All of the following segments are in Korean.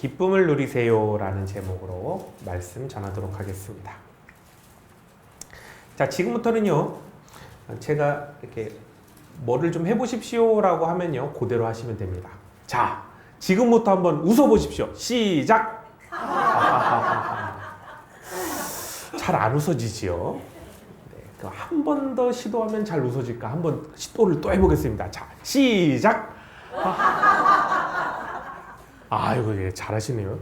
기쁨을 누리세요 라는 제목으로 말씀 전하도록 하겠습니다. 자, 지금부터는요, 제가 이렇게 뭐를 좀 해보십시오 라고 하면요, 그대로 하시면 됩니다. 자, 지금부터 한번 웃어보십시오. 시작! 잘 안 웃어지지요? 네, 한 번 더 시도하면 잘 웃어질까? 한번 시도를 또 해보겠습니다. 자, 시작! 아이고, 예, 잘하시네요.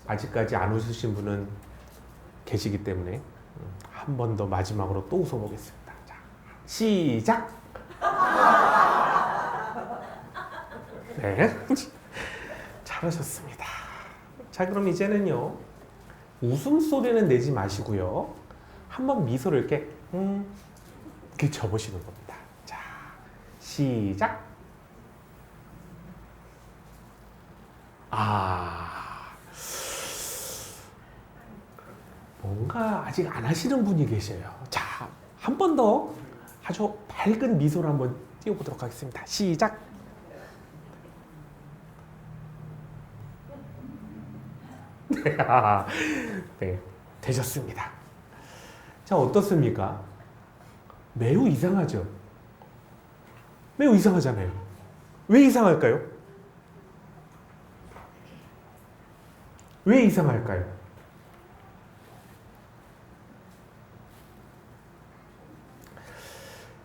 아직까지 안 웃으신 분은 계시기 때문에 한 번 더 마지막으로 또 웃어보겠습니다. 자, 시작! 네, 잘하셨습니다. 자, 그럼 이제는요, 웃음소리는 내지 마시고요, 한번 미소를 이렇게 접으시는 겁니다. 자, 시작! 뭔가 아직 안 하시는 분이 계셔요. 자, 한 번 더 아주 밝은 미소를 한번 띄워보도록 하겠습니다. 시작! 네, 되셨습니다. 자, 어떻습니까? 매우 이상하죠? 매우 이상하잖아요. 왜 이상할까요? 왜 이상할까요?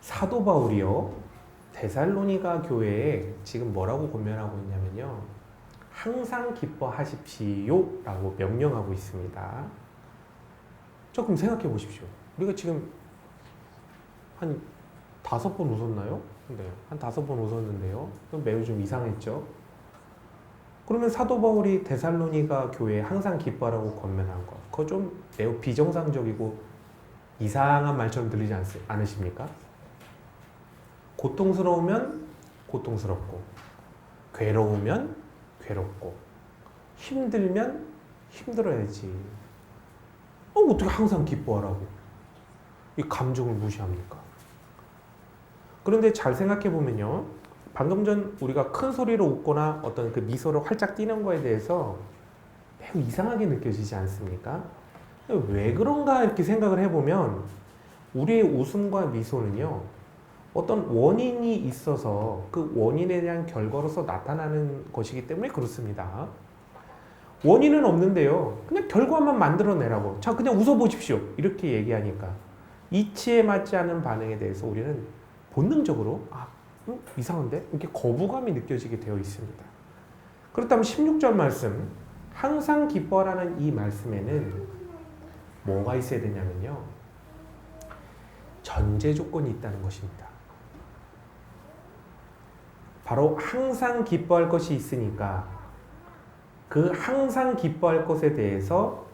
사도 바울이요, 데살로니가 교회에 지금 뭐라고 권면하고 있냐면요, 항상 기뻐하십시오 라고 명령하고 있습니다. 조금 생각해 보십시오. 우리가 지금 한 5번 웃었나요? 네, 한 5번 웃었는데요. 매우 좀 이상했죠? 그러면 사도 바울이 데살로니가 교회에 항상 기뻐하라고 권면한 것, 그거 좀 매우 비정상적이고 이상한 말처럼 들리지 않으십니까? 고통스러우면 고통스럽고, 괴로우면 괴롭고, 힘들면 힘들어야지. 어떻게 항상 기뻐하라고 이 감정을 무시합니까? 그런데 잘 생각해 보면요, 방금 전 우리가 큰 소리로 웃거나 어떤 그 미소를 활짝 띄는 거에 대해서 매우 이상하게 느껴지지 않습니까? 왜 그런가 이렇게 생각을 해보면, 우리의 웃음과 미소는요, 어떤 원인이 있어서 그 원인에 대한 결과로서 나타나는 것이기 때문에 그렇습니다. 원인은 없는데요, 그냥 결과만 만들어내라고, 자, 그냥 웃어보십시오 이렇게 얘기하니까 이치에 맞지 않은 반응에 대해서 우리는 본능적으로 이상한데? 이렇게 거부감이 느껴지게 되어 있습니다. 그렇다면 16절 말씀, 항상 기뻐하라는 이 말씀에는 뭐가 있어야 되냐면요, 전제 조건이 있다는 것입니다. 바로 항상 기뻐할 것이 있으니까 그 항상 기뻐할 것에 대해서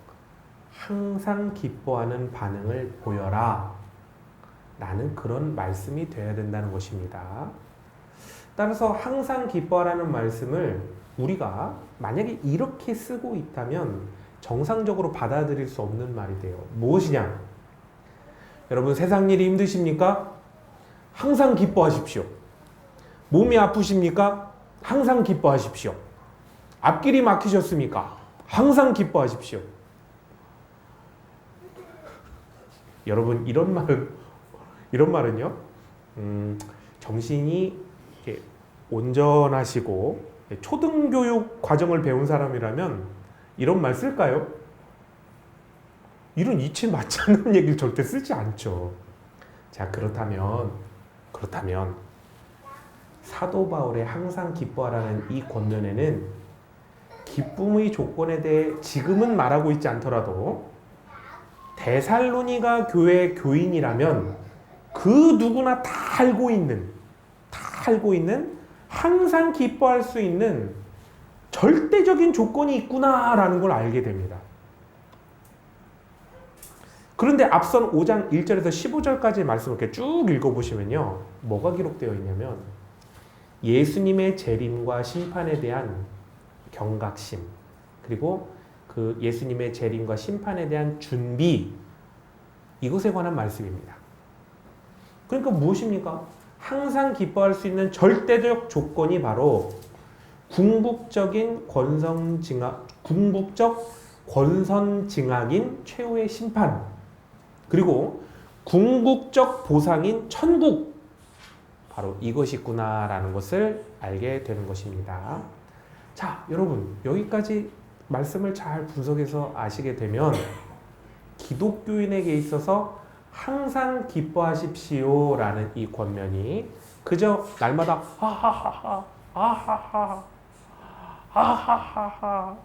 항상 기뻐하는 반응을 보여라 라는 그런 말씀이 되어야 된다는 것입니다. 따라서 항상 기뻐하라는 말씀을 우리가 만약에 이렇게 쓰고 있다면 정상적으로 받아들일 수 없는 말이 돼요. 무엇이냐? 여러분, 세상 일이 힘드십니까? 항상 기뻐하십시오. 몸이 아프십니까? 항상 기뻐하십시오. 앞길이 막히셨습니까? 항상 기뻐하십시오. 여러분, 이런 말은요, 정신이 이렇게 온전하시고 초등교육 과정을 배운 사람이라면 이런 말 쓸까요? 이런 이치 맞지 않는 얘기를 절대 쓰지 않죠. 자, 그렇다면 사도 바울의 항상 기뻐하라는 이 권면에는 기쁨의 조건에 대해 지금은 말하고 있지 않더라도 데살로니가 교회 교인이라면 그 누구나 다 알고 있는 항상 기뻐할 수 있는 절대적인 조건이 있구나라는 걸 알게 됩니다. 그런데 앞선 5장 1절에서 15절까지 말씀을 이렇게 쭉 읽어보시면요, 뭐가 기록되어 있냐면 예수님의 재림과 심판에 대한 경각심, 그리고 그 예수님의 재림과 심판에 대한 준비, 이것에 관한 말씀입니다. 그러니까 무엇입니까? 항상 기뻐할 수 있는 절대적 조건이 바로 궁극적 권선징악인 최후의 심판, 그리고 궁극적 보상인 천국, 바로 이것이 있구나라는 것을 알게 되는 것입니다. 자, 여러분, 여기까지 말씀을 잘 분석해서 아시게 되면 기독교인에게 있어서 항상 기뻐하십시오 라는 이 권면이 그저 날마다 하하하하 하하하 하하하하,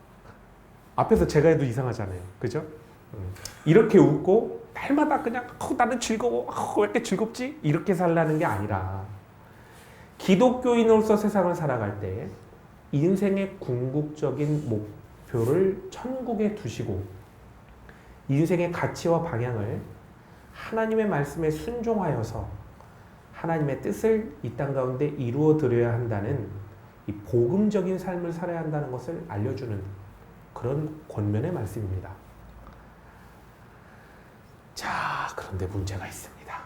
앞에서 제가 해도 이상하잖아요, 그죠? 이렇게 웃고 날마다 그냥 나는 즐거워, 왜 이렇게 즐겁지? 이렇게 살라는 게 아니라 기독교인으로서 세상을 살아갈 때 인생의 궁극적인 목표를 천국에 두시고 인생의 가치와 방향을 하나님의 말씀에 순종하여서 하나님의 뜻을 이 땅 가운데 이루어 드려야 한다는 이 복음적인 삶을 살아야 한다는 것을 알려주는 그런 권면의 말씀입니다. 자, 그런데 문제가 있습니다.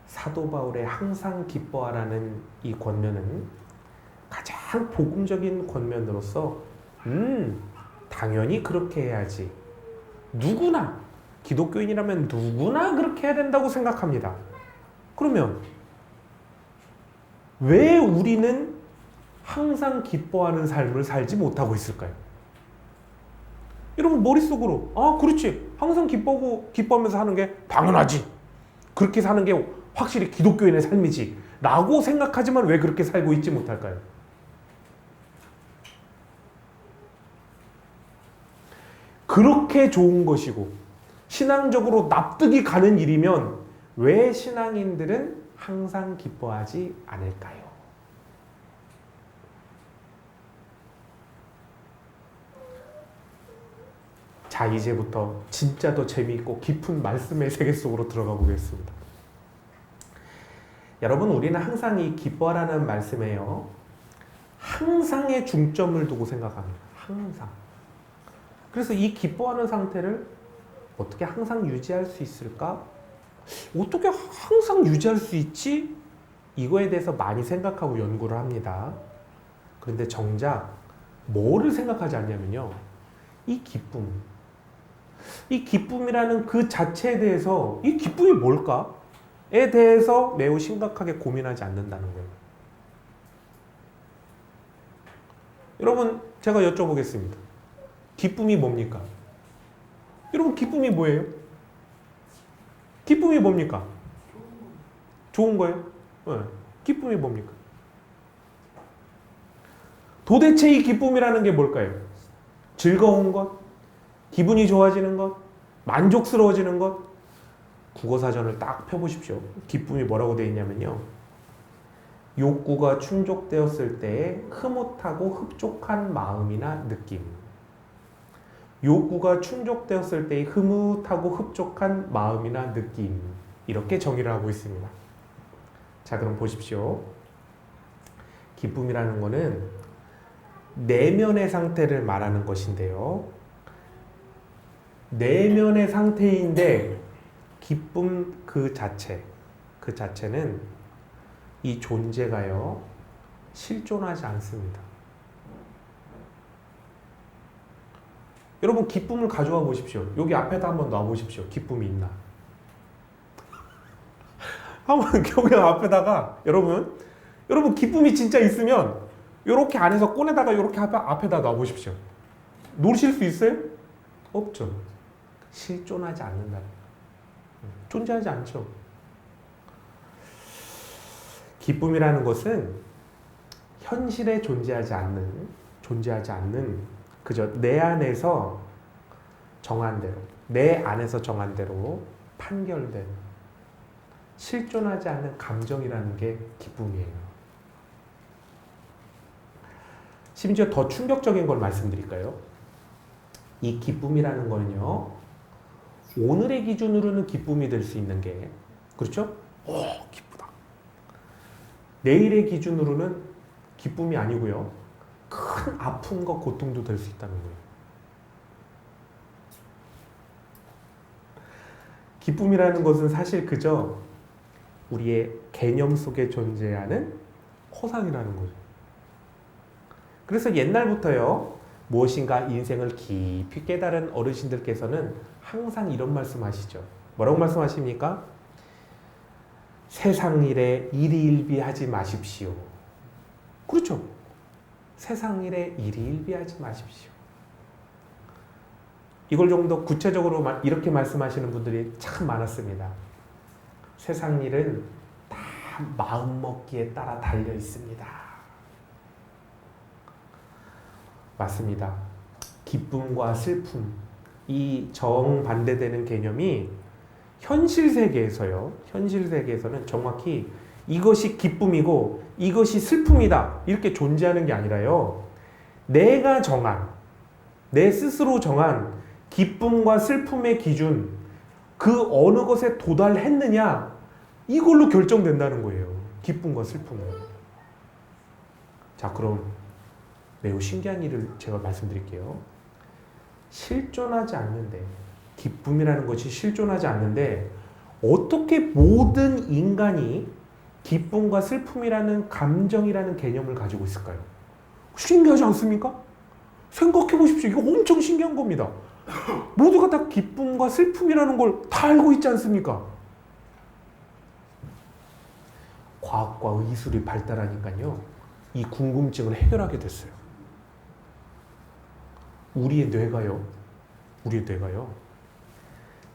사도 바울의 항상 기뻐하라는 이 권면은 가장 복음적인 권면으로서 당연히 그렇게 해야지, 누구나 기독교인이라면 누구나 그렇게 해야 된다고 생각합니다. 그러면 왜 우리는 항상 기뻐하는 삶을 살지 못하고 있을까요? 여러분 머릿속으로 그렇지, 항상 기뻐하면서 하는 게 당연하지, 그렇게 사는 게 확실히 기독교인의 삶이지 라고 생각하지만 왜 그렇게 살고 있지 못할까요? 그렇게 좋은 것이고 신앙적으로 납득이 가는 일이면 왜 신앙인들은 항상 기뻐하지 않을까요? 자, 이제부터 진짜 더 재미있고 깊은 말씀의 세계 속으로 들어가 보겠습니다. 여러분, 우리는 항상 이 기뻐하라는 말씀에요, 항상의 중점을 두고 생각합니다. 항상. 그래서 이 기뻐하는 상태를 어떻게 항상 유지할 수 있을까? 어떻게 항상 유지할 수 있지? 이거에 대해서 많이 생각하고 연구를 합니다. 그런데 정작 뭐를 생각하지 않냐면요, 이 기쁨이라는 그 자체에 대해서 이 기쁨이 뭘까에 대해서 매우 심각하게 고민하지 않는다는 거예요. 여러분, 제가 여쭤보겠습니다. 기쁨이 뭡니까? 여러분, 기쁨이 뭐예요? 기쁨이 뭡니까? 좋은 거예요? 네. 기쁨이 뭡니까? 도대체 이 기쁨이라는 게 뭘까요? 즐거운 것? 기분이 좋아지는 것? 만족스러워지는 것? 국어사전을 딱 펴보십시오. 기쁨이 뭐라고 되어 있냐면요, 욕구가 충족되었을 때의 흐뭇하고 흡족한 마음이나 느낌. 욕구가 충족되었을 때의 흐뭇하고 흡족한 마음이나 느낌, 이렇게 정의를 하고 있습니다. 자, 그럼 보십시오. 기쁨이라는 것은 내면의 상태를 말하는 것인데요, 내면의 상태인데 기쁨 그 자체는 이 존재가요 실존하지 않습니다. 여러분, 기쁨을 가져와 보십시오. 여기 앞에다 한번 놔 보십시오. 기쁨이 있나? 한번 여기 앞에다가 여러분 기쁨이 진짜 있으면 이렇게 안에서 꺼내다가 이렇게 앞에다 놔 보십시오. 놓으실 수 있어요? 없죠. 실존하지 않는다. 존재하지 않죠. 기쁨이라는 것은 현실에 존재하지 않는 그저 내 안에서 정한 대로 판결된 실존하지 않는 감정이라는 게 기쁨이에요. 심지어 더 충격적인 걸 말씀드릴까요? 이 기쁨이라는 거는요, 오늘의 기준으로는 기쁨이 될 수 있는 게, 그렇죠? 기쁘다. 내일의 기준으로는 기쁨이 아니고요, 큰 아픔과 고통도 될 수 있다는 거예요. 기쁨이라는 것은 사실 그저 우리의 개념 속에 존재하는 허상이라는 거죠. 그래서 옛날부터요, 무엇인가 인생을 깊이 깨달은 어르신들께서는 항상 이런 말씀 하시죠. 뭐라고 말씀하십니까? 세상 일에 일희일비하지 마십시오. 그렇죠. 세상 일에 일희일비하지 마십시오. 이걸 좀 더 구체적으로 이렇게 말씀하시는 분들이 참 많았습니다. 세상 일은 다 마음먹기에 따라 달려 있습니다. 맞습니다. 기쁨과 슬픔, 이 정반대되는 개념이 현실 세계에서요, 현실 세계에서는 정확히 이것이 기쁨이고 이것이 슬픔이다 이렇게 존재하는 게 아니라요, 내가 정한, 내 스스로 정한 기쁨과 슬픔의 기준, 그 어느 것에 도달했느냐, 이걸로 결정된다는 거예요. 기쁨과 슬픔은. 자, 그럼 매우 신기한 일을 제가 말씀드릴게요. 실존하지 않는데, 기쁨이라는 것이 실존하지 않는데 어떻게 모든 인간이 기쁨과 슬픔이라는 감정이라는 개념을 가지고 있을까요? 신기하지 않습니까? 생각해 보십시오. 이거 엄청 신기한 겁니다. 모두가 다 기쁨과 슬픔이라는 걸 다 알고 있지 않습니까? 과학과 의술이 발달하니까요, 이 궁금증을 해결하게 됐어요. 우리의 뇌가요,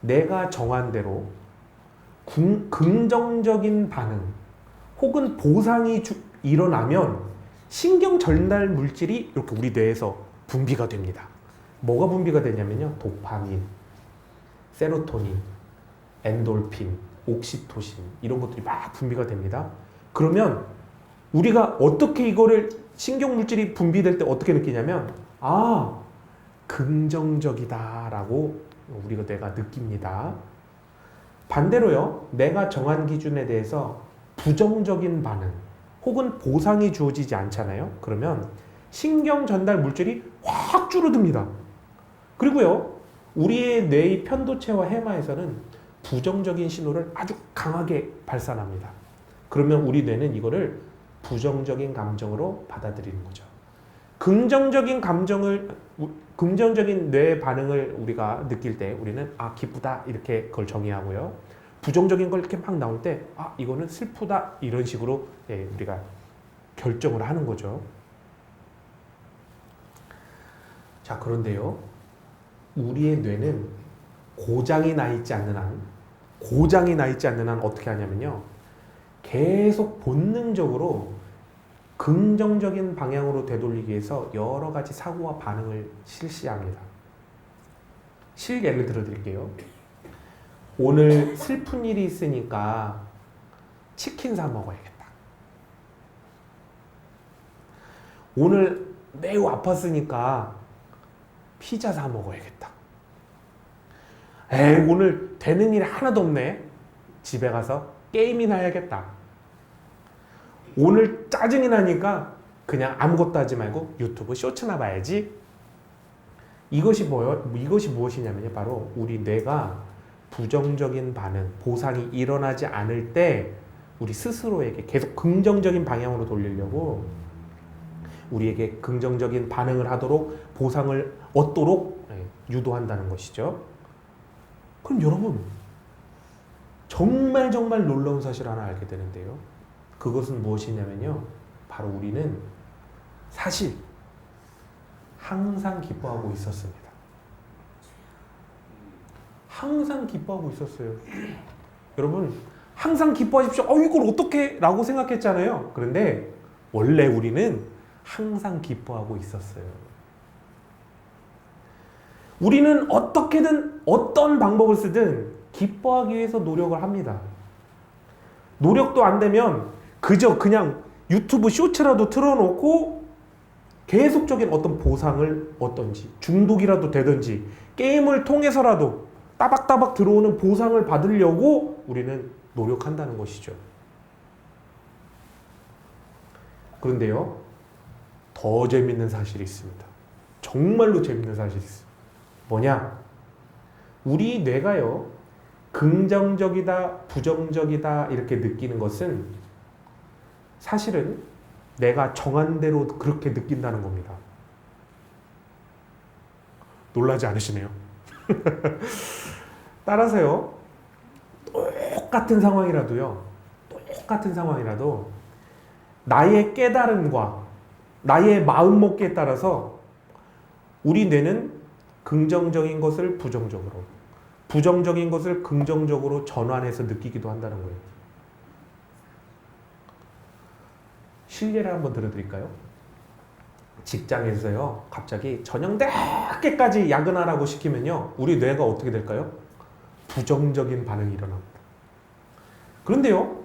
내가 정한 대로 긍정적인 반응 혹은 보상이 일어나면 신경 전달 물질이 이렇게 우리 뇌에서 분비가 됩니다. 뭐가 분비가 되냐면요, 도파민, 세로토닌, 엔돌핀, 옥시토신, 이런 것들이 막 분비가 됩니다. 그러면 우리가 어떻게 이거를, 신경 물질이 분비될 때 어떻게 느끼냐면, 아, 긍정적이다라고 우리가 뇌가 느낍니다. 반대로요, 내가 정한 기준에 대해서 부정적인 반응 혹은 보상이 주어지지 않잖아요. 그러면 신경 전달 물질이 확 줄어듭니다. 그리고요, 우리의 뇌의 편도체와 해마에서는 부정적인 신호를 아주 강하게 발산합니다. 그러면 우리 뇌는 이거를 부정적인 감정으로 받아들이는 거죠. 긍정적인 뇌 반응을 우리가 느낄 때 우리는 아, 기쁘다 이렇게 그걸 정의하고요. 부정적인 걸 이렇게 막 나올 때 아, 이거는 슬프다 이런 식으로 우리가 결정을 하는 거죠. 자, 그런데요, 우리의 뇌는 고장이 나 있지 않는 한 어떻게 하냐면요, 계속 본능적으로 긍정적인 방향으로 되돌리기 위해서 여러 가지 사고와 반응을 실시합니다. 예를 들어 드릴게요. 오늘 슬픈 일이 있으니까 치킨 사 먹어야겠다. 오늘 매우 아팠으니까 피자 사 먹어야겠다. 에이, 오늘 되는 일이 하나도 없네. 집에 가서 게임이나 해야겠다. 오늘 짜증이 나니까 그냥 아무것도 하지 말고 유튜브 쇼츠나 봐야지. 이것이 무엇이냐면요, 바로 우리 뇌가 부정적인 반응, 보상이 일어나지 않을 때 우리 스스로에게 계속 긍정적인 방향으로 돌리려고 우리에게 긍정적인 반응을 하도록, 보상을 얻도록 유도한다는 것이죠. 그럼 여러분, 정말 놀라운 사실 하나 알게 되는데요. 그것은 무엇이냐면요, 바로 우리는 사실 항상 기뻐하고 있었습니다. 항상 기뻐하고 있었어요. 여러분, 항상 기뻐하십시오. 이걸 어떻게? 라고 생각했잖아요. 그런데 원래 우리는 항상 기뻐하고 있었어요. 우리는 어떻게든 어떤 방법을 쓰든 기뻐하기 위해서 노력을 합니다. 노력도 안 되면 그저 그냥 유튜브 쇼츠라도 틀어놓고 계속적인 어떤 보상을 얻던지, 중독이라도 되든지, 게임을 통해서라도 따박따박 들어오는 보상을 받으려고 우리는 노력한다는 것이죠. 그런데요, 더 재밌는 사실이 있습니다. 정말로 재밌는 사실이 있습니다. 뭐냐? 우리 뇌가요, 긍정적이다, 부정적이다 이렇게 느끼는 것은 사실은 내가 정한 대로 그렇게 느낀다는 겁니다. 놀라지 않으시네요. 따라서요, 똑같은 상황이라도 나의 깨달음과 나의 마음먹기에 따라서 우리 뇌는 긍정적인 것을 부정적으로, 부정적인 것을 긍정적으로 전환해서 느끼기도 한다는 거예요. 실례를 한번 들어드릴까요? 직장에서요, 갑자기 저녁 늦게까지 야근하라고 시키면요, 우리 뇌가 어떻게 될까요? 부정적인 반응이 일어납니다. 그런데요,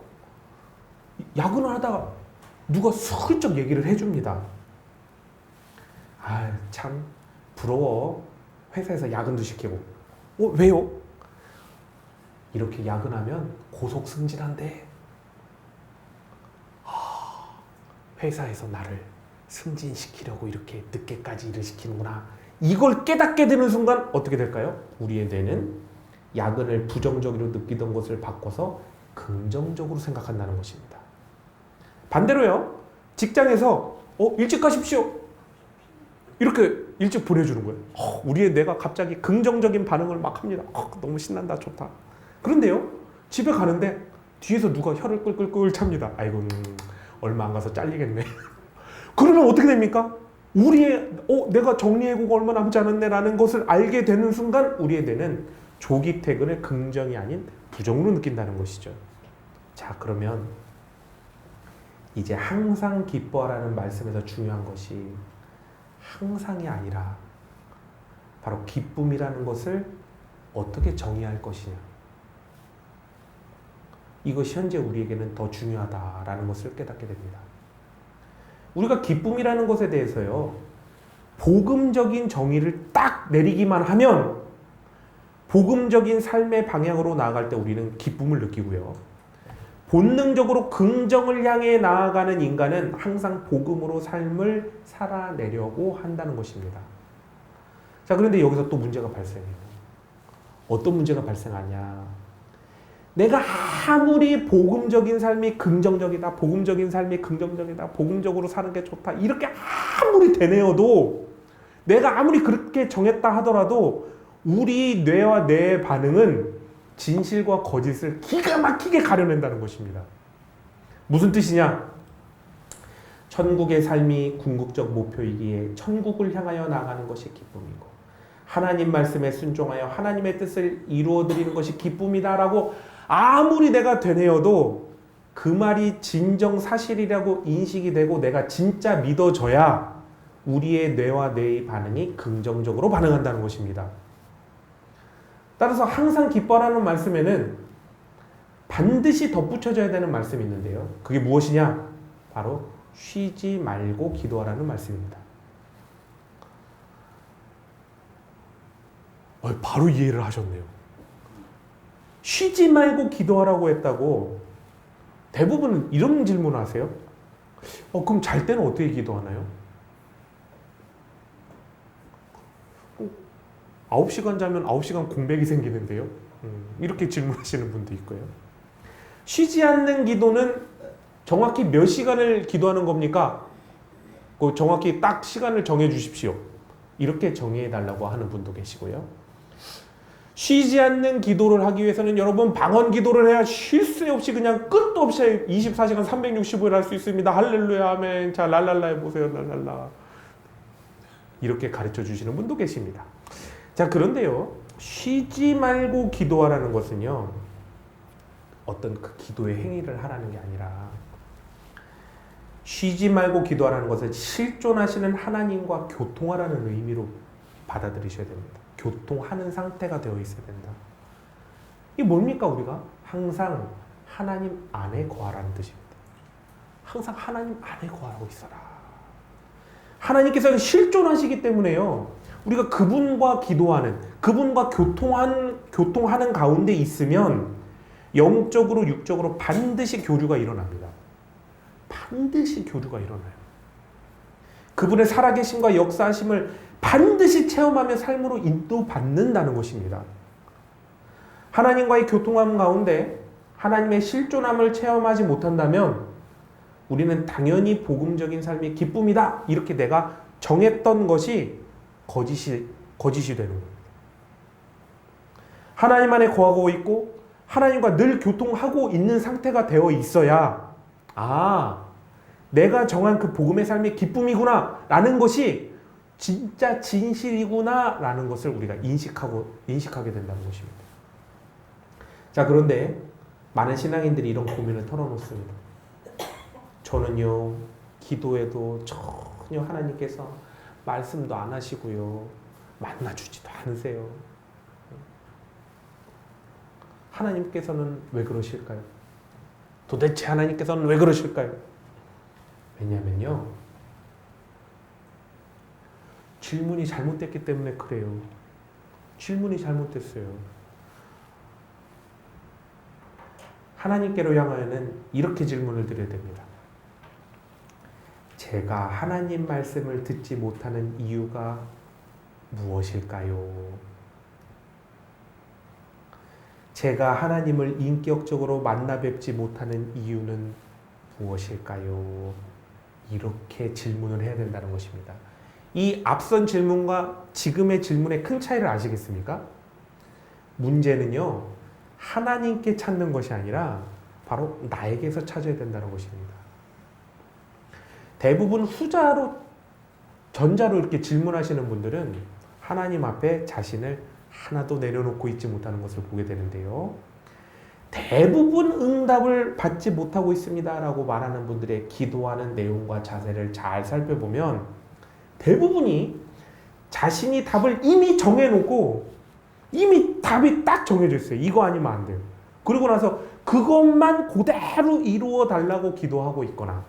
야근을 하다가 누가 슬쩍 얘기를 해줍니다. 아, 참 부러워. 회사에서 야근도 시키고. 왜요? 이렇게 야근하면 고속 승진한대. 회사에서 나를 승진시키려고 이렇게 늦게까지 일을 시키는구나. 이걸 깨닫게 되는 순간 어떻게 될까요? 우리의 뇌는 야근을 부정적으로 느끼던 것을 바꿔서 긍정적으로 생각한다는 것입니다. 반대로요, 직장에서 일찍 가십시오. 이렇게 일찍 보내주는 거예요. 우리의 뇌가 갑자기 긍정적인 반응을 막 합니다. 너무 신난다, 좋다. 그런데요, 집에 가는데 뒤에서 누가 혀를 끌끌끌 찹니다. 아이고, 얼마 안 가서 잘리겠네. 그러면 어떻게 됩니까? 우리의 내가 정리해고가 얼마 남지 않았네 라는 것을 알게 되는 순간 우리의 뇌는 조기 퇴근을 긍정이 아닌 부정으로 느낀다는 것이죠. 자, 그러면 이제 항상 기뻐하라는 말씀에서 중요한 것이 항상이 아니라 바로 기쁨이라는 것을 어떻게 정의할 것이냐. 이것이 현재 우리에게는 더 중요하다라는 것을 깨닫게 됩니다. 우리가 기쁨이라는 것에 대해서요, 복음적인 정의를 딱 내리기만 하면 복음적인 삶의 방향으로 나아갈 때 우리는 기쁨을 느끼고요, 본능적으로 긍정을 향해 나아가는 인간은 항상 복음으로 삶을 살아내려고 한다는 것입니다. 자, 그런데 여기서 또 문제가 발생해요. 어떤 문제가 발생하냐. 내가 아무리 복음적인 삶이 긍정적이다, 복음적인 삶이 긍정적이다, 복음적으로 사는 게 좋다, 이렇게 아무리 되뇌어도, 내가 아무리 그렇게 정했다 하더라도 우리 뇌와 뇌의 반응은 진실과 거짓을 기가 막히게 가려낸다는 것입니다. 무슨 뜻이냐? 천국의 삶이 궁극적 목표이기에 천국을 향하여 나가는 것이 기쁨이고, 하나님 말씀에 순종하여 하나님의 뜻을 이루어드리는 것이 기쁨이다라고 아무리 내가 되뇌어도 그 말이 진정 사실이라고 인식이 되고 내가 진짜 믿어져야 우리의 뇌와 뇌의 반응이 긍정적으로 반응한다는 것입니다. 따라서 항상 기뻐하라는 말씀에는 반드시 덧붙여져야 되는 말씀이 있는데요, 그게 무엇이냐? 바로 쉬지 말고 기도하라는 말씀입니다. 바로 이해를 하셨네요. 쉬지 말고 기도하라고 했다고 대부분 이런 질문을 하세요. 그럼 잘 때는 어떻게 기도하나요? 9시간 자면 9시간 공백이 생기는데요. 이렇게 질문하시는 분도 있고요. 쉬지 않는 기도는 정확히 몇 시간을 기도하는 겁니까? 정확히 딱 시간을 정해 주십시오. 이렇게 정의해 달라고 하는 분도 계시고요. 쉬지 않는 기도를 하기 위해서는 여러분 방언 기도를 해야 쉴 새 없이 그냥 끝도 없이 24시간 365일 할 수 있습니다. 할렐루야 아멘. 자, 랄랄라 해보세요. 랄랄라. 이렇게 가르쳐 주시는 분도 계십니다. 자, 그런데요, 쉬지 말고 기도하라는 것은요, 어떤 그 기도의 행위를 하라는 게 아니라, 쉬지 말고 기도하라는 것은 실존하시는 하나님과 교통하라는 의미로 받아들이셔야 됩니다. 교통하는 상태가 되어 있어야 된다. 이게 뭡니까? 우리가 항상 하나님 안에 거하라는 뜻입니다. 항상 하나님 안에 거하고 있어라. 하나님께서는 실존하시기 때문에요, 우리가 그분과 기도하는, 그분과 교통하는 가운데 있으면 영적으로 육적으로 반드시 교류가 일어납니다. 반드시 교류가 일어나요. 그분의 살아계심과 역사하심을 반드시 체험하며 삶으로 인도받는다는 것입니다. 하나님과의 교통함 가운데 하나님의 실존함을 체험하지 못한다면 우리는 당연히 복음적인 삶이 기쁨이다. 이렇게 내가 정했던 것이 거짓이 되는 거예요. 하나님 안에 거하고 있고 하나님과 늘 교통하고 있는 상태가 되어 있어야 내가 정한 그 복음의 삶이 기쁨이구나 라는 것이 진짜 진실이구나 라는 것을 우리가 인식하게 된다는 것입니다. 자, 그런데 많은 신앙인들이 이런 고민을 털어놓습니다. 저는요, 기도해도 전혀 하나님께서 말씀도 안 하시고요, 만나주지도 않으세요. 하나님께서는 왜 그러실까요? 도대체 하나님께서는 왜 그러실까요? 왜냐면요, 질문이 잘못됐기 때문에 그래요. 질문이 잘못됐어요. 하나님께로 향하여는 이렇게 질문을 드려야 됩니다. 제가 하나님 말씀을 듣지 못하는 이유가 무엇일까요? 제가 하나님을 인격적으로 만나 뵙지 못하는 이유는 무엇일까요? 이렇게 질문을 해야 된다는 것입니다. 이 앞선 질문과 지금의 질문의 큰 차이를 아시겠습니까? 문제는요, 하나님께 찾는 것이 아니라 바로 나에게서 찾아야 된다는 것입니다. 대부분 전자로 이렇게 질문하시는 분들은 하나님 앞에 자신을 하나도 내려놓고 있지 못하는 것을 보게 되는데요. 대부분 응답을 받지 못하고 있습니다 라고 말하는 분들의 기도하는 내용과 자세를 잘 살펴보면 대부분이 자신이 답을 이미 정해놓고 이미 답이 딱 정해져 있어요. 이거 아니면 안 돼요. 그리고 나서 그것만 그대로 이루어 달라고 기도하고 있거나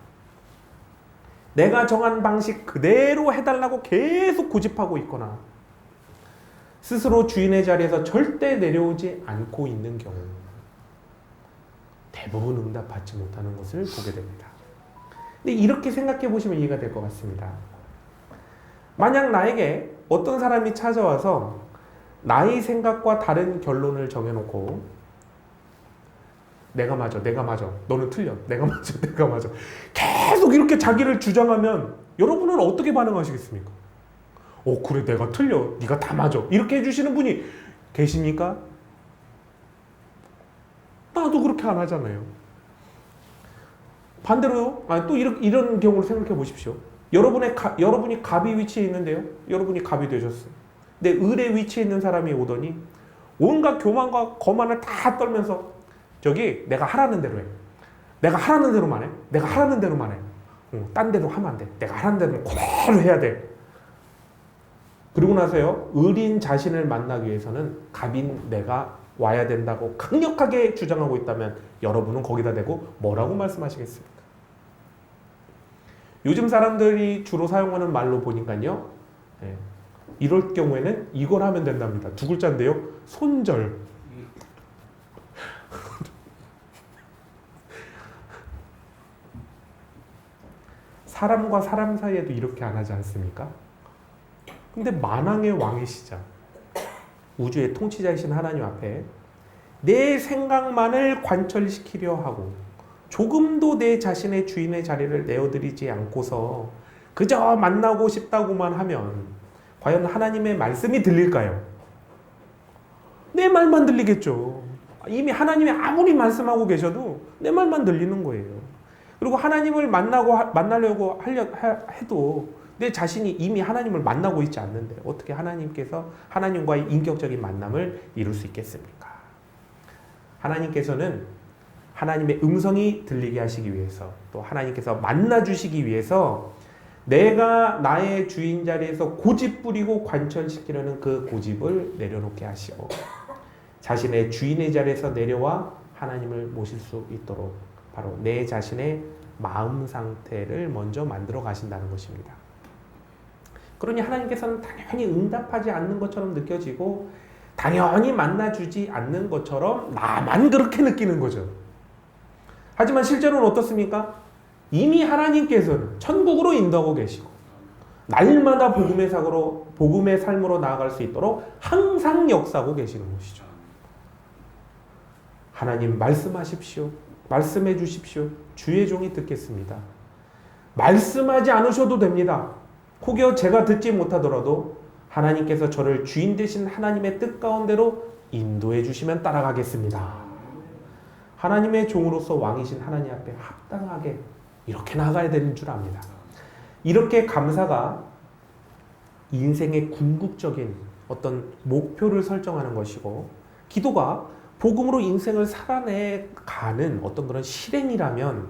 내가 정한 방식 그대로 해달라고 계속 고집하고 있거나 스스로 주인의 자리에서 절대 내려오지 않고 있는 경우 대부분 응답받지 못하는 것을 보게 됩니다. 근데 이렇게 생각해 보시면 이해가 될 것 같습니다. 만약 나에게 어떤 사람이 찾아와서 나의 생각과 다른 결론을 정해놓고 내가 맞아, 너는 틀려, 내가 맞아 계속 이렇게 자기를 주장하면 여러분은 어떻게 반응하시겠습니까? 그래, 내가 틀려, 네가 다 맞아 이렇게 해주시는 분이 계십니까? 나도 그렇게 안 하잖아요. 반대로 또 이런 경우를 생각해 보십시오. 여러분이 갑이 위치에 있는데요, 여러분이 갑이 되셨어요. 근데 을의 위치에 있는 사람이 오더니 온갖 교만과 거만을 다 떨면서 저기 내가 하라는 대로 해, 내가 하라는 대로만 해, 내가 하라는 대로만 해, 딴 데로 하면 안 돼, 내가 하라는 대로 그대로 해야 돼. 그리고 나서요, 을인 자신을 만나기 위해서는 갑인 내가 와야 된다고 강력하게 주장하고 있다면 여러분은 거기다 대고 뭐라고 말씀하시겠습니까? 요즘 사람들이 주로 사용하는 말로 보니까요, 이럴 경우에는 이걸 하면 된답니다. 두 글자인데요, 손절. 사람과 사람 사이에도 이렇게 안 하지 않습니까? 근데 만왕의 왕이시자 우주의 통치자이신 하나님 앞에 내 생각만을 관철시키려 하고 조금도 내 자신의 주인의 자리를 내어드리지 않고서 그저 만나고 싶다고만 하면 과연 하나님의 말씀이 들릴까요? 내 말만 들리겠죠. 이미 하나님이 아무리 말씀하고 계셔도 내 말만 들리는 거예요. 그리고 하나님을 만나려고 해도 내 자신이 이미 하나님을 만나고 있지 않는데 어떻게 하나님께서 하나님과의 인격적인 만남을 이룰 수 있겠습니까? 하나님께서는 하나님의 음성이 들리게 하시기 위해서 또 하나님께서 만나주시기 위해서 내가 나의 주인 자리에서 고집 부리고 관철시키려는 그 고집을 내려놓게 하시고 자신의 주인의 자리에서 내려와 하나님을 모실 수 있도록 바로 내 자신의 마음 상태를 먼저 만들어 가신다는 것입니다. 그러니 하나님께서는 당연히 응답하지 않는 것처럼 느껴지고 당연히 만나주지 않는 것처럼 나만 그렇게 느끼는 거죠. 하지만 실제로는 어떻습니까? 이미 하나님께서는 천국으로 인도하고 계시고 날마다 복음의 삶으로 나아갈 수 있도록 항상 역사하고 계시는 것이죠. 하나님 말씀하십시오. 말씀해 주십시오. 주의 종이 듣겠습니다. 말씀하지 않으셔도 됩니다. 혹여 제가 듣지 못하더라도 하나님께서 저를 주인 되신 하나님의 뜻 가운데로 인도해 주시면 따라가겠습니다. 하나님의 종으로서 왕이신 하나님 앞에 합당하게 이렇게 나가야 되는 줄 압니다. 이렇게 감사가 인생의 궁극적인 어떤 목표를 설정하는 것이고, 기도가 복음으로 인생을 살아내가는 어떤 그런 실행이라면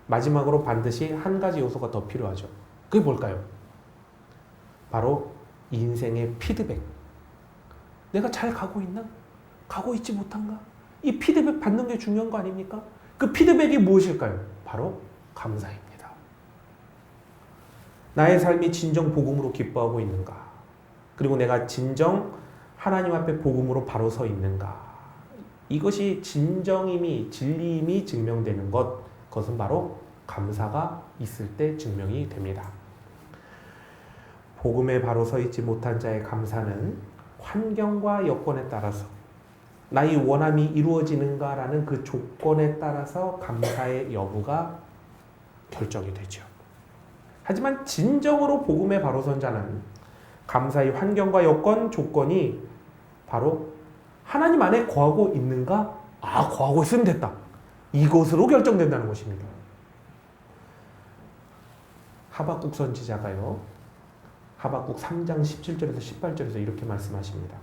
마지막으로 반드시 한 가지 요소가 더 필요하죠. 그게 뭘까요? 바로 인생의 피드백. 내가 잘 가고 있나? 가고 있지 못한가? 이 피드백 받는 게 중요한 거 아닙니까? 그 피드백이 무엇일까요? 바로 감사입니다. 나의 삶이 진정 복음으로 기뻐하고 있는가? 그리고 내가 진정 하나님 앞에 복음으로 바로 서 있는가? 이것이 진정임이, 진리임이 증명되는 것, 그것은 바로 감사가 있을 때 증명이 됩니다. 복음에 바로 서 있지 못한 자의 감사는 환경과 여건에 따라서 나의 원함이 이루어지는가라는 그 조건에 따라서 감사의 여부가 결정이 되죠. 하지만 진정으로 복음에 바로 선 자는 감사의 환경과 여건, 조건이 바로 하나님 안에 거하고 있는가? 거하고 있으면 됐다. 이것으로 결정된다는 것입니다. 하박국 선지자가요, 하박국 3장 17절에서 18절에서 이렇게 말씀하십니다.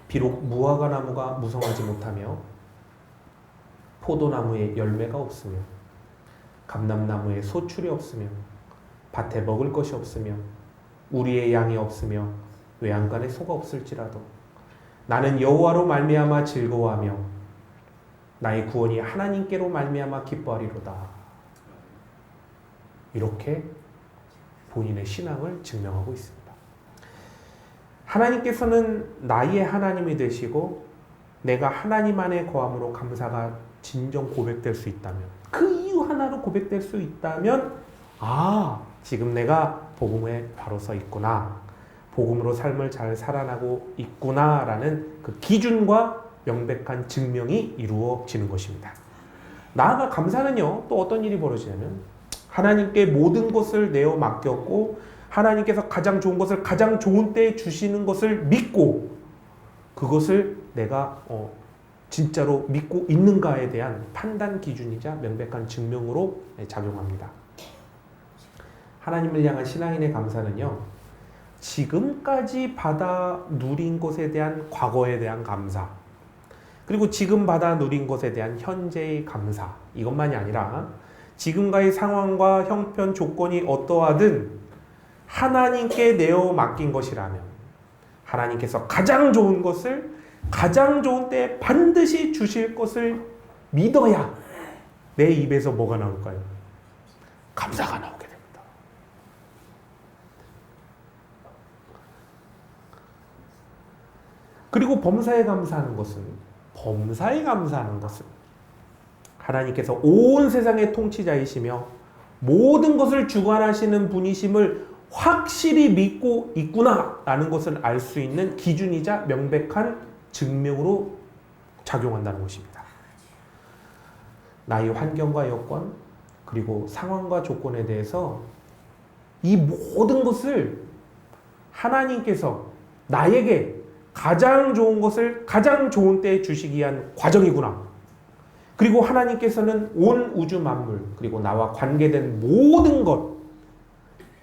비록 무화과 나무가 무성하지 못하며 포도나무에 열매가 없으며 감람나무에 소출이 없으며 밭에 먹을 것이 없으며 우리의 양이 없으며 외양간에 소가 없을지라도 나는 여호와로 말미암아 즐거워하며 나의 구원이 하나님께로 말미암아 기뻐하리로다. 이렇게 본인의 신앙을 증명하고 있습니다. 하나님께서는 나의 하나님이 되시고 내가 하나님 안에 거함으로 감사가 진정 고백될 수 있다면, 그 이유 하나로 고백될 수 있다면, 지금 내가 복음에 바로 서 있구나, 복음으로 삶을 잘 살아나고 있구나라는 그 기준과 명백한 증명이 이루어지는 것입니다. 나아가 감사는요, 또 어떤 일이 벌어지냐면 하나님께 모든 것을 내어 맡겼고 하나님께서 가장 좋은 것을 가장 좋은 때에 주시는 것을 믿고 그것을 내가 진짜로 믿고 있는가에 대한 판단 기준이자 명백한 증명으로 작용합니다. 하나님을 향한 신앙인의 감사는요, 지금까지 받아 누린 것에 대한 과거에 대한 감사, 그리고 지금 받아 누린 것에 대한 현재의 감사, 이것만이 아니라 지금과의 상황과 형편, 조건이 어떠하든 하나님께 내어 맡긴 것이라면 하나님께서 가장 좋은 것을 가장 좋은 때에 반드시 주실 것을 믿어야 내 입에서 뭐가 나올까요? 감사가 나오게 됩니다. 그리고 범사에 감사하는 것은 하나님께서 온 세상의 통치자이시며 모든 것을 주관하시는 분이심을 확실히 믿고 있구나라는 것을 알 수 있는 기준이자 명백한 증명으로 작용한다는 것입니다. 나의 환경과 여건, 그리고 상황과 조건에 대해서 이 모든 것을 하나님께서 나에게 가장 좋은 것을 가장 좋은 때에 주시기 위한 과정이구나. 그리고 하나님께서는 온 우주 만물, 그리고 나와 관계된 모든 것,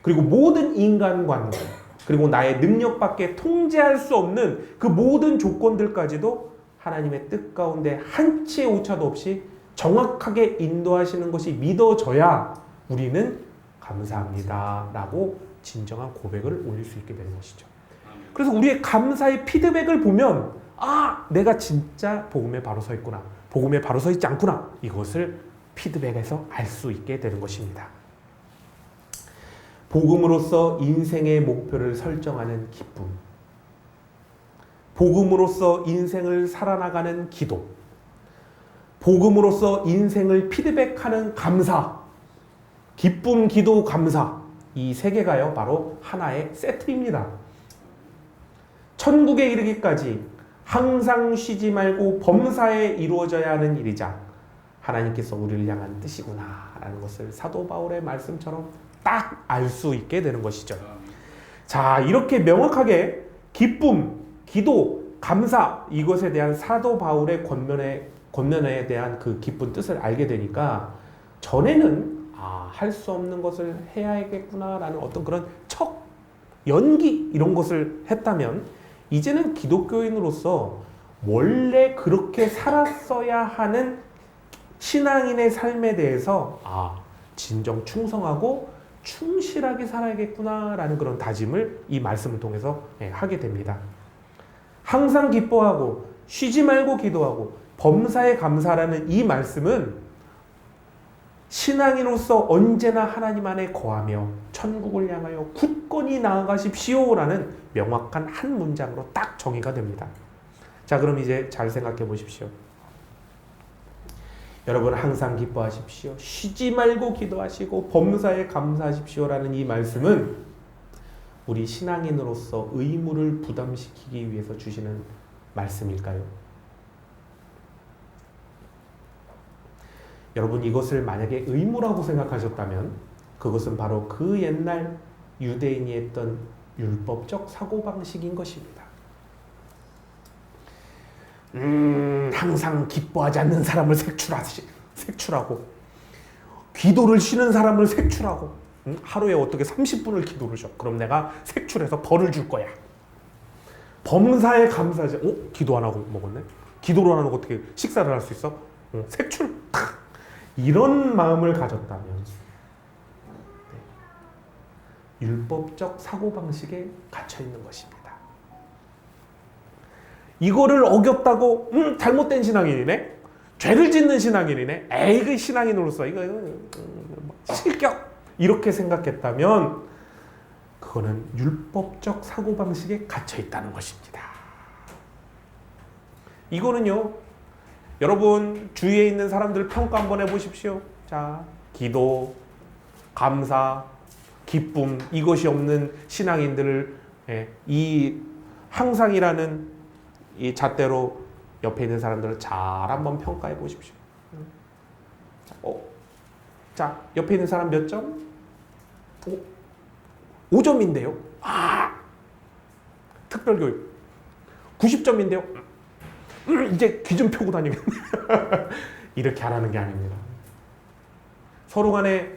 그리고 모든 인간관계, 그리고 나의 능력밖에 통제할 수 없는 그 모든 조건들까지도 하나님의 뜻 가운데 한치의 오차도 없이 정확하게 인도하시는 것이 믿어져야 우리는 감사합니다 라고 진정한 고백을 올릴 수 있게 되는 것이죠. 그래서 우리의 감사의 피드백을 보면 내가 진짜 복음에 바로 서 있구나, 복음에 바로 서 있지 않구나, 이것을 피드백에서 알 수 있게 되는 것입니다. 복음으로써 인생의 목표를 설정하는 기쁨, 복음으로써 인생을 살아나가는 기도, 복음으로써 인생을 피드백하는 감사, 기쁨, 기도, 감사, 이 세 개가요 바로 하나의 세트입니다. 천국에 이르기까지 항상 쉬지 말고 범사에 이루어져야 하는 일이자 하나님께서 우리를 향한 뜻이구나 라는 것을 사도 바울의 말씀처럼 딱 알 수 있게 되는 것이죠. 자, 이렇게 명확하게 기쁨, 기도, 감사 이것에 대한 사도 바울의 권면에 대한 그 깊은 뜻을 알게 되니까 전에는 할 수 없는 것을 해야겠구나라는 어떤 그런 척 연기 이런 것을 했다면 이제는 기독교인으로서 원래 그렇게 살았어야 하는 신앙인의 삶에 대해서 진정 충성하고 충실하게 살아야겠구나라는 그런 다짐을 이 말씀을 통해서 하게 됩니다. 항상 기뻐하고 쉬지 말고 기도하고 범사에 감사라는 이 말씀은 신앙인으로서 언제나 하나님 안에 거하며 천국을 향하여 굳건히 나아가십시오라는 명확한 한 문장으로 딱 정의가 됩니다. 자, 그럼 이제 잘 생각해 보십시오. 여러분 항상 기뻐하십시오. 쉬지 말고 기도하시고 범사에 감사하십시오라는 이 말씀은 우리 신앙인으로서 의무를 부담시키기 위해서 주시는 말씀일까요? 여러분 이것을 만약에 의무라고 생각하셨다면 그것은 바로 그 옛날 유대인이 했던 율법적 사고방식인 것입니다. 항상 기뻐하지 않는 사람을 색출하고 기도를 쉬는 사람을 색출하고 하루에 어떻게 30분을 기도를 쉬어. 그럼 내가 색출해서 벌을 줄 거야. 범사에 감사하지. 기도 안 하고 먹었네? 기도를 안 하고 어떻게 식사를 할 수 있어? 색출. 이런 마음을 가졌다면 율법적 사고방식에 갇혀있는 것입니다. 이거를 어겼다고 잘못된 신앙인이네? 죄를 짓는 신앙인이네? 에이 그 신앙인으로서 이거 실격! 이렇게 생각했다면 그거는 율법적 사고방식에 갇혀있다는 것입니다. 이거는요 여러분 주위에 있는 사람들 평가 한번 해보십시오. 자, 기도, 감사, 기쁨 이것이 없는 신앙인들을 이 항상이라는 이 잣대로 옆에 있는 사람들을 잘 한번 평가해 보십시오. 자, 옆에 있는 사람 몇 점? 5점인데요. 특별교육 90점인데요. 이제 귀 좀 펴고 다니겠네. 이렇게 하라는 게 아닙니다. 서로 간에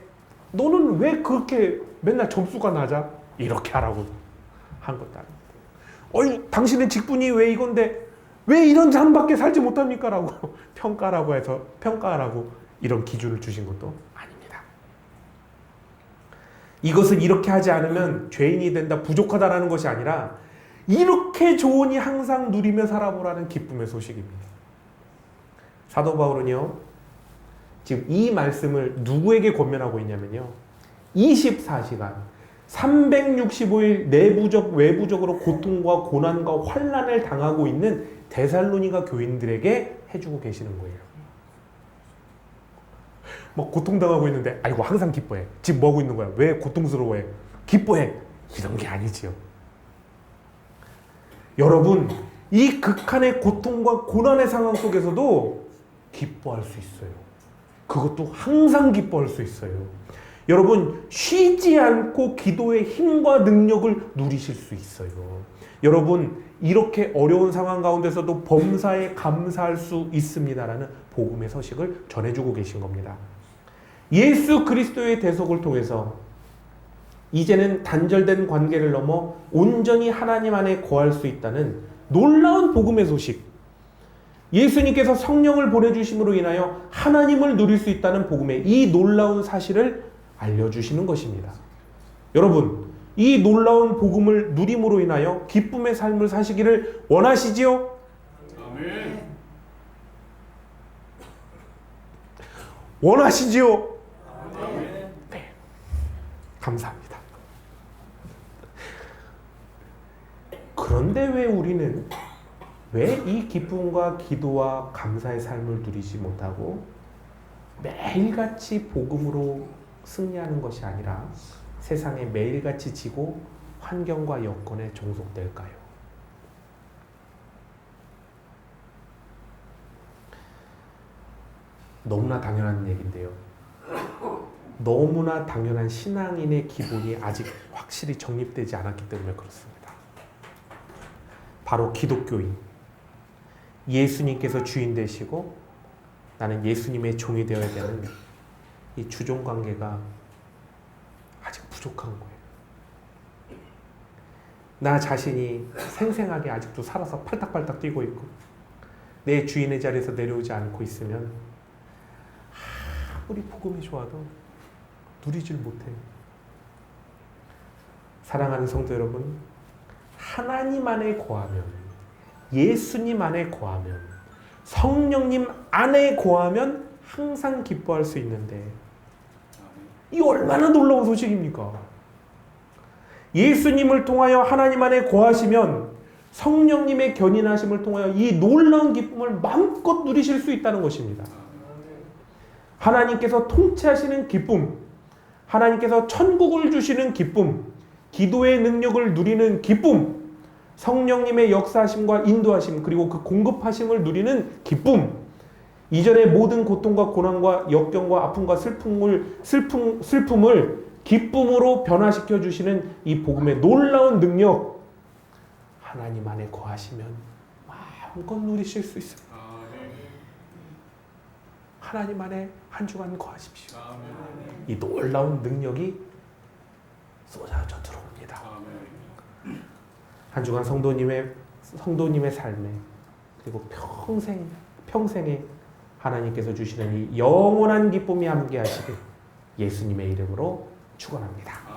너는 왜 그렇게 맨날 점수가 낮아? 이렇게 하라고 한 것도 아닙니다. 당신의 직분이 왜 이건데 왜 이런 삶밖에 살지 못합니까? 라고 평가라고 해서 평가하라고 이런 기준을 주신 것도 아닙니다. 이것을 이렇게 하지 않으면 죄인이 된다, 부족하다라는 것이 아니라 이렇게 좋으니 항상 누리며 살아보라는 기쁨의 소식입니다. 사도 바울은요, 지금 이 말씀을 누구에게 권면하고 있냐면요, 24시간, 365일 내부적, 외부적으로 고통과 고난과 환난을 당하고 있는 데살로니가 교인들에게 해주고 계시는 거예요. 막 고통당하고 있는데, 아이고, 항상 기뻐해. 지금 뭐 하고 있는 거야? 왜 고통스러워해? 기뻐해. 이런 게 아니지요. 여러분, 이 극한의 고통과 고난의 상황 속에서도 기뻐할 수 있어요. 그것도 항상 기뻐할 수 있어요. 여러분, 쉬지 않고 기도의 힘과 능력을 누리실 수 있어요. 여러분, 이렇게 어려운 상황 가운데서도 범사에 감사할 수 있습니다라는 복음의 소식을 전해주고 계신 겁니다. 예수 그리스도의 대속을 통해서 이제는 단절된 관계를 넘어 온전히 하나님 안에 거할 수 있다는 놀라운 복음의 소식, 예수님께서 성령을 보내주심으로 인하여 하나님을 누릴 수 있다는 복음의 이 놀라운 사실을 알려주시는 것입니다. 여러분, 이 놀라운 복음을 누림으로 인하여 기쁨의 삶을 사시기를 원하시지요? 아멘. 원하시지요? 아멘. 네. 감사합니다. 그런데 왜 우리는 왜 이 기쁨과 기도와 감사의 삶을 누리지 못하고 매일같이 복음으로 승리하는 것이 아니라 세상에 매일같이 지고 환경과 여건에 종속될까요? 너무나 당연한 얘기인데요. 너무나 당연한 신앙인의 기본이 아직 확실히 정립되지 않았기 때문에 그렇습니다. 바로 기독교인, 예수님께서 주인 되시고 나는 예수님의 종이 되어야 되는 이 주종관계가 아직 부족한 거예요. 나 자신이 생생하게 아직도 살아서 팔딱팔딱 뛰고 있고 내 주인의 자리에서 내려오지 않고 있으면 아무리 복음이 좋아도 누리질 못해요. 사랑하는 성도 여러분, 하나님 안에 거하면, 예수님 안에 거하면, 성령님 안에 거하면 항상 기뻐할 수 있는데 이 얼마나 놀라운 소식입니까? 예수님을 통하여 하나님 안에 거하시면 성령님의 견인하심을 통하여 이 놀라운 기쁨을 마음껏 누리실 수 있다는 것입니다. 하나님께서 통치하시는 기쁨, 하나님께서 천국을 주시는 기쁨, 기도의 능력을 누리는 기쁨, 성령님의 역사하심과 인도하심, 그리고 그 공급하심을 누리는 기쁨, 이전의 모든 고통과 고난과 역경과 아픔과 슬픔을 기쁨으로 변화시켜 주시는 이 복음의 놀라운 능력, 하나님 안에 거하시면 마음껏 누리실 수 있습니다. 하나님 안에 한 주간 거하십시오. 이 놀라운 능력이 쏟아져 들어옵니다. 한 주간 성도님의 삶에 그리고 평생에 하나님께서 주시는 이 영원한 기쁨이 함께 하시길 예수님의 이름으로 축원합니다.